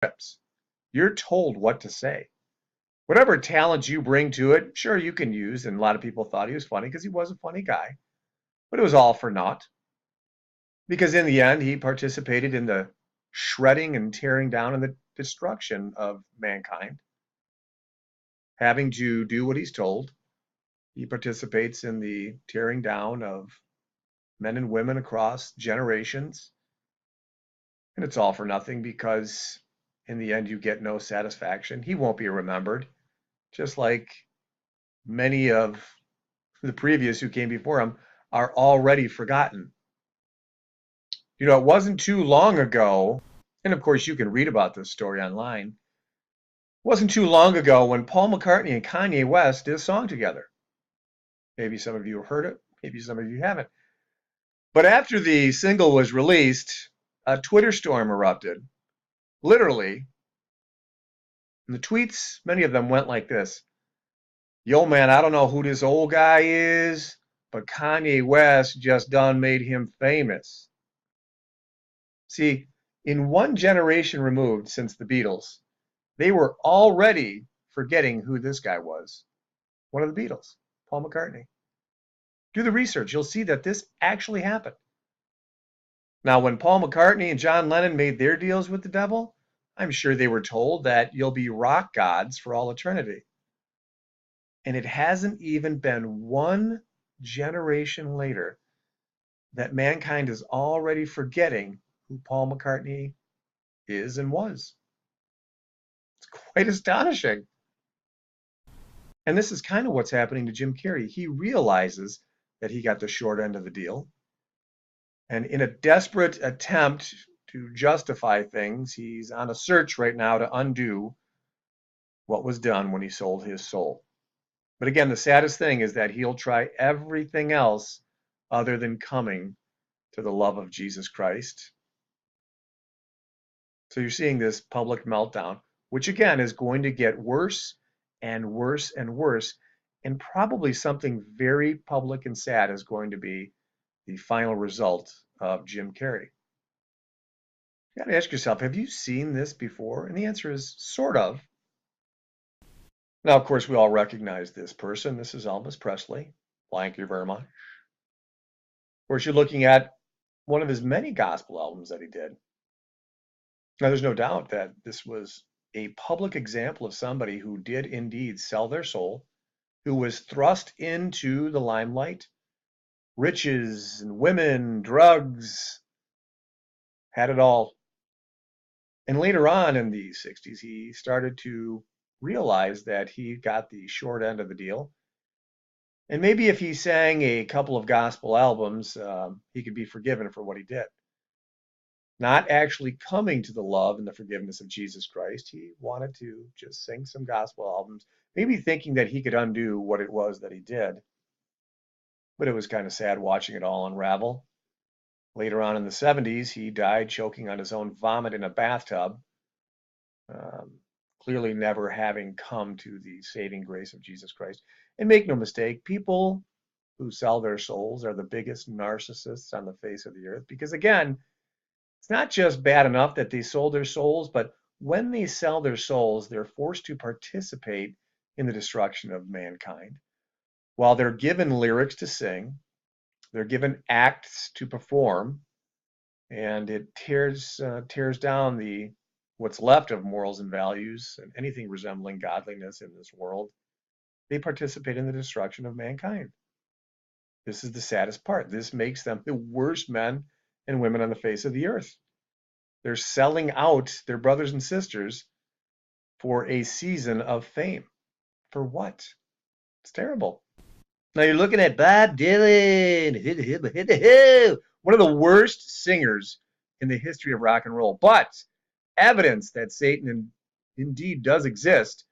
scripts. You're told what to say. Whatever talent you bring to it, sure, you can use. And a lot of people thought he was funny because he was a funny guy. But it was all for naught. Because in the end, he participated in the shredding and tearing down and the destruction of mankind. Having to do what he's told, he participates in the tearing down of men and women across generations. And it's all for nothing because in the end, you get no satisfaction. He won't be remembered, just like many of the previous who came before him are already forgotten. You know, it wasn't too long ago, and of course, you can read about this story online. It wasn't too long ago when Paul McCartney and Kanye West did a song together. Maybe some of you have heard it, maybe some of you haven't. But after the single was released, a Twitter storm erupted. Literally, and the tweets, many of them went like this: Yo, man, I don't know who this old guy is, but Kanye West just done made him famous. See, in one generation removed since the Beatles, they were already forgetting who this guy was. One of the Beatles, Paul McCartney. Do the research. You'll see that this actually happened. Now, when Paul McCartney and John Lennon made their deals with the devil, I'm sure they were told that you'll be rock gods for all eternity. And it hasn't even been one generation later that mankind is already forgetting who Paul McCartney is and was. It's quite astonishing. And this is kind of what's happening to Jim Carrey. He realizes that he got the short end of the deal. And in a desperate attempt to justify things, he's on a search right now to undo what was done when he sold his soul. But again, the saddest thing is that he'll try everything else other than coming to the love of Jesus Christ. So you're seeing this public meltdown, which again is going to get worse and worse and worse. And probably something very public and sad is going to be the final result of Jim Carrey. You got to ask yourself, have you seen this before? And the answer is sort of. Now, of course, we all recognize this person. This is Elvis Presley. Thank you very much. Of course, you're looking at one of his many gospel albums that he did. Now, there's no doubt that this was a public example of somebody who did indeed sell their soul, who was thrust into the limelight. Riches and women, drugs, had it all. And later on in the 60s, he started to realize that he got the short end of the deal. And maybe if he sang a couple of gospel albums, he could be forgiven for what he did. Not actually coming to the love and the forgiveness of Jesus Christ. He wanted to just sing some gospel albums, maybe thinking that he could undo what it was that he did. But it was kind of sad watching it all unravel. Later on in the 70s, he died choking on his own vomit in a bathtub, clearly never having come to the saving grace of Jesus Christ. And make no mistake, people who sell their souls are the biggest narcissists on the face of the earth. Because again, it's not just bad enough that they sold their souls, but when they sell their souls, they're forced to participate in the destruction of mankind. While they're given lyrics to sing, they're given acts to perform, and it tears down the what's left of morals and values and anything resembling godliness in this world. They participate in the destruction of mankind. This is the saddest part. This makes them the worst men and women on the face of the earth. They're selling out their brothers and sisters for a season of fame. For what? It's terrible. Now you're looking at Bob Dylan, one of the worst singers in the history of rock and roll. But evidence that Satan indeed does exist,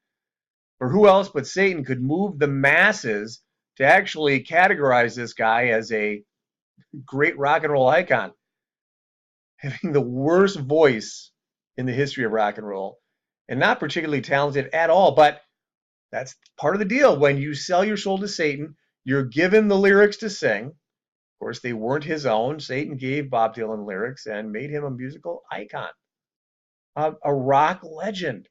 for who else but Satan could move the masses to actually categorize this guy as a great rock and roll icon, having the worst voice in the history of rock and roll, and not particularly talented at all. But that's part of the deal. When you sell your soul to Satan, you're given the lyrics to sing. Of course, they weren't his own. Satan gave Bob Dylan lyrics and made him a musical icon. a rock legend.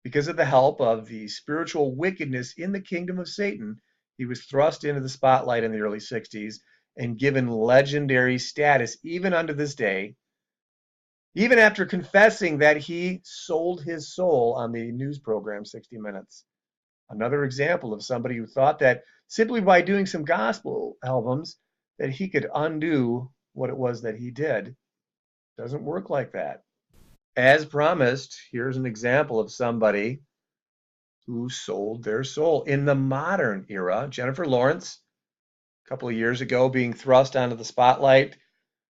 Because of the help of the spiritual wickedness in the kingdom of Satan, he was thrust into the spotlight in the early 60s and given legendary status even unto this day, even after confessing that he sold his soul on the news program 60 Minutes. Another example of somebody who thought that simply by doing some gospel albums that he could undo what it was that he did. Doesn't work like that. As promised, here's an example of somebody who sold their soul in the modern era. Jennifer Lawrence, a couple of years ago, being thrust onto the spotlight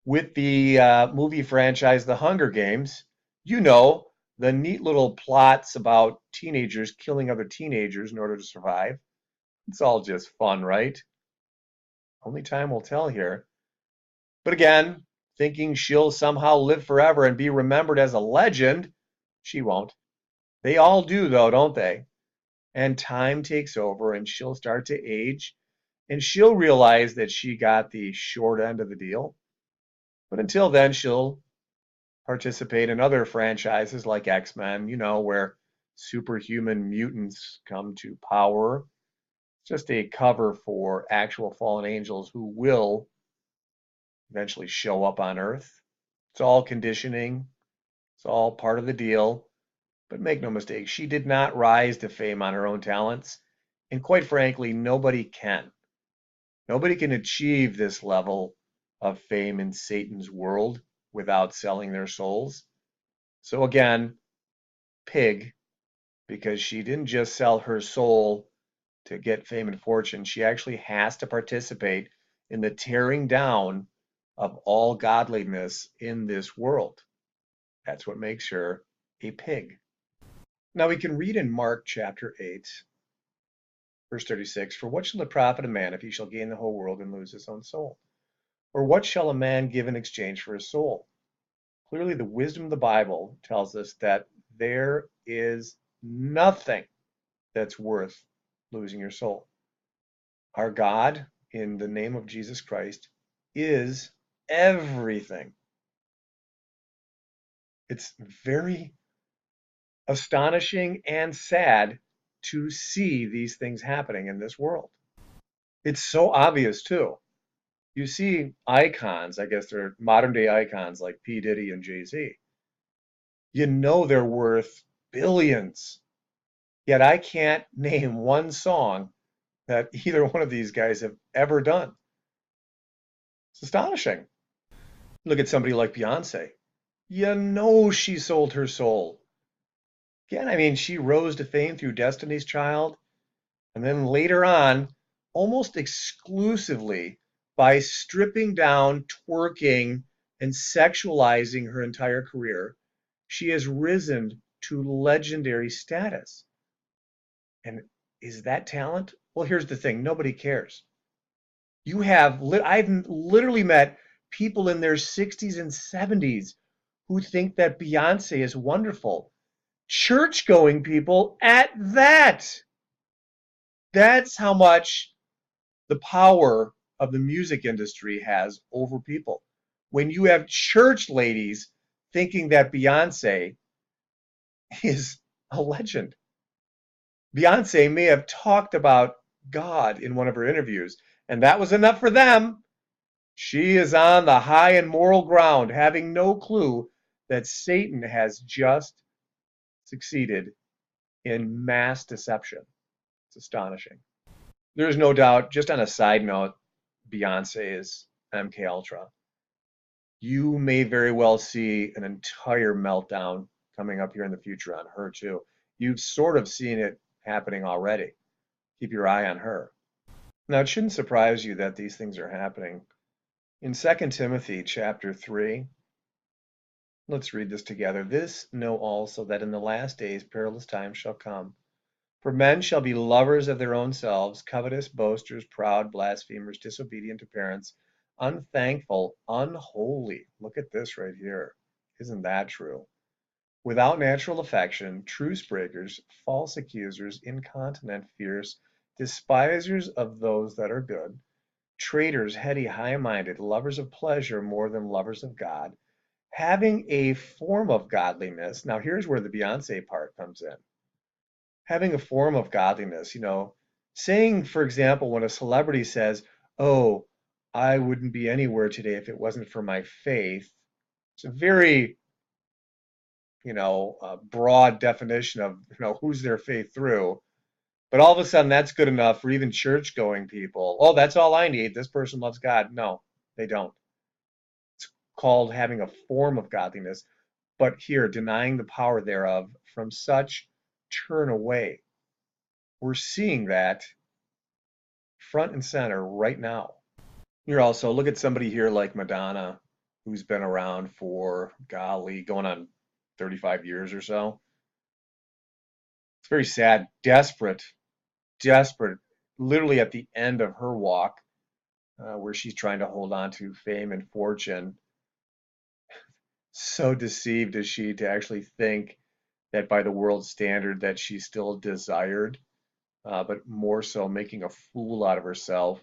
with the movie franchise The Hunger Games. You know, the neat little plots about teenagers killing other teenagers in order to survive. It's all just fun, right? Only time will tell here. But again, thinking she'll somehow live forever and be remembered as a legend, she won't. They all do, though, don't they? And time takes over and she'll start to age and she'll realize that she got the short end of the deal. But until then, she'll participate in other franchises like X-Men, where superhuman mutants come to power. It's just a cover for actual fallen angels who will eventually show up on Earth. It's all conditioning, it's all part of the deal. But make no mistake, she did not rise to fame on her own talents. And quite frankly, nobody can. Nobody can achieve this level of fame in Satan's world without selling their souls. So again, pig, because she didn't just sell her soul to get fame and fortune. She actually has to participate in the tearing down of all godliness in this world. That's what makes her a pig. Now we can read in Mark chapter 8, verse 36, "For what shall it profit a man if he shall gain the whole world and lose his own soul? Or what shall a man give in exchange for his soul?" Clearly, the wisdom of the Bible tells us that there is nothing that's worth losing your soul. Our God, in the name of Jesus Christ, is everything. It's very astonishing and sad to see these things happening in this world. It's so obvious, too. You see icons, I guess they're modern day icons like P. Diddy and Jay-Z. You know they're worth billions. Yet I can't name one song that either one of these guys have ever done. It's astonishing. Look at somebody like Beyonce. You know she sold her soul. Again, I mean, she rose to fame through Destiny's Child, and then later on, almost exclusively by stripping down, twerking, and sexualizing her entire career, she has risen to legendary status. And is that talent? Well, here's the thing, nobody cares. I've literally met people in their 60s and 70s who think that Beyonce is wonderful. Church-going people at that. That's how much the power of the music industry has over people. When you have church ladies thinking that Beyonce is a legend. Beyonce may have talked about God in one of her interviews, and that was enough for them. She is on the high and moral ground, having no clue that Satan has just succeeded in mass deception. It's astonishing. There's no doubt, just on a side note, Beyonce is MK Ultra. You may very well see an entire meltdown coming up here in the future on her too. You've sort of seen it happening already. Keep your eye on her. Now, it shouldn't surprise you that these things are happening. In 2 Timothy chapter 3, let's read this together. "This know also that in the last days perilous times shall come. For men shall be lovers of their own selves, covetous, boasters, proud, blasphemers, disobedient to parents, unthankful, unholy." Look at this right here. Isn't that true? "Without natural affection, truce breakers, false accusers, incontinent, fierce, despisers of those that are good, traitors, heady, high-minded, lovers of pleasure more than lovers of God, Having a form of godliness. Now, here's where the Beyonce part comes in. Having a form of godliness, saying, for example, when a celebrity says, "Oh, I wouldn't be anywhere today if it wasn't for my faith," it's a very, broad definition of, who's their faith through. But all of a sudden, that's good enough for even church-going people. Oh, that's all I need. This person loves God. No, they don't. It's called having a form of godliness, but here, denying the power thereof, from such turn away. We're seeing that front and center right now. You're also, look at somebody here like Madonna, who's been around for, golly, going on 35 years or so. It's very sad, desperate, literally at the end of her walk, where she's trying to hold on to fame and fortune. So deceived is she to actually think that by the world standard that she's still desired, but more so making a fool out of herself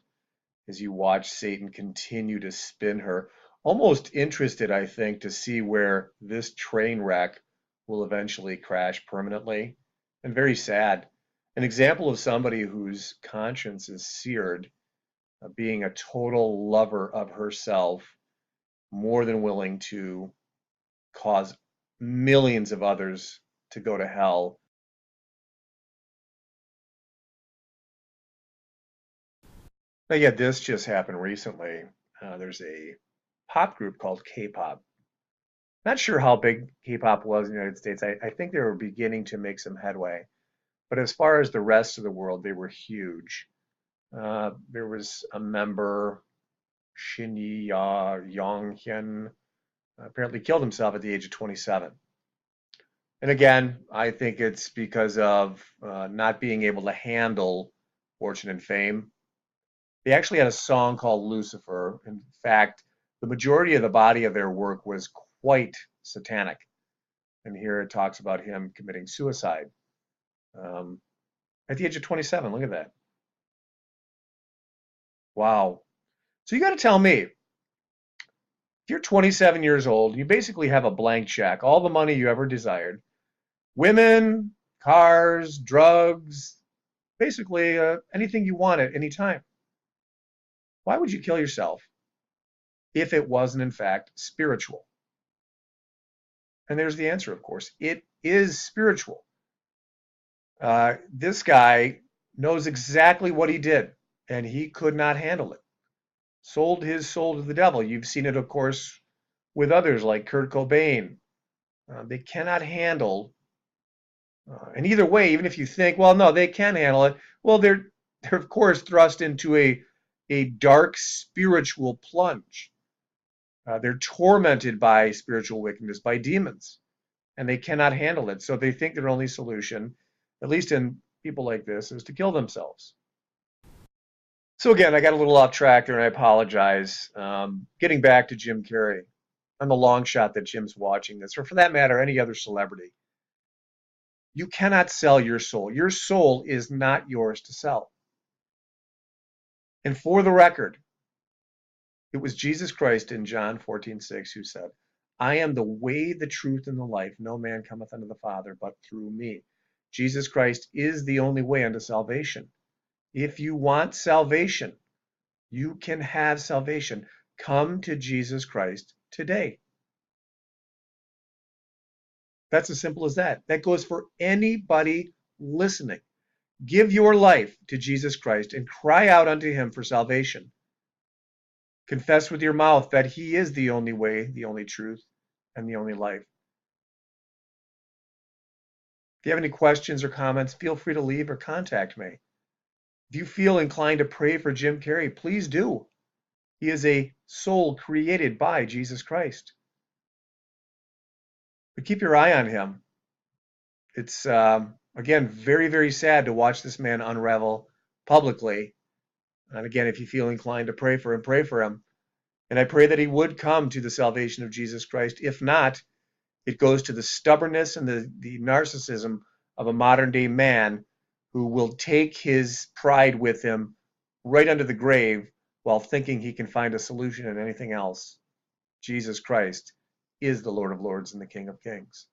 as you watch Satan continue to spin her, almost interested, I think, to see where this train wreck will eventually crash permanently. And very sad. An example of somebody whose conscience is seared, being a total lover of herself, more than willing to cause millions of others to go to hell. Now, yeah, this just happened recently. There's a pop group called K-pop. Not sure how big K-pop was in the United States. I think they were beginning to make some headway. But as far as the rest of the world, they were huge. There was a member, Shin Yonghyun, apparently killed himself at the age of 27. And again, I think it's because of not being able to handle fortune and fame. They actually had a song called Lucifer. In fact, the majority of the body of their work was quite satanic. And here it talks about him committing suicide um, at the age of 27. Look at that. Wow. So you got to tell me, if you're 27 years old, you basically have a blank check, all the money you ever desired, women, cars, drugs, basically anything you want at any time. Why would you kill yourself if it wasn't, in fact, spiritual? And there's the answer, of course. It is spiritual. This guy knows exactly what he did, and he could not handle it. Sold his soul to the devil. You've seen it, of course, with others like Kurt Cobain. They cannot handle, and either way, even if you think, well, no, they can handle it, well, they're of course thrust into a dark spiritual plunge. They're tormented by spiritual wickedness, by demons, and they cannot handle it. So they think their only solution, at least in people like this, is to kill themselves. So again, I got a little off track there, and I apologize. Getting back to Jim Carrey, on the long shot that Jim's watching this, or for that matter, any other celebrity, you cannot sell your soul. Your soul is not yours to sell. And for the record, it was Jesus Christ in John 14:6 who said, I am the way, the truth, and the life. No man cometh unto the Father but through me. Jesus Christ is the only way unto salvation. If you want salvation, you can have salvation. Come to Jesus Christ today. That's as simple as that. That goes for anybody listening. Give your life to Jesus Christ and cry out unto him for salvation. Confess with your mouth that he is the only way, the only truth, and the only life. If you have any questions or comments, feel free to leave or contact me. If you feel inclined to pray for Jim Carrey, please do. He is a soul created by Jesus Christ. But keep your eye on him. It's, again, very, very sad to watch this man unravel publicly. And again, if you feel inclined to pray for him, pray for him. And I pray that he would come to the salvation of Jesus Christ. If not, it goes to the stubbornness and the narcissism of a modern day man who will take his pride with him right under the grave while thinking he can find a solution in anything else. Jesus Christ is the Lord of Lords and the King of Kings.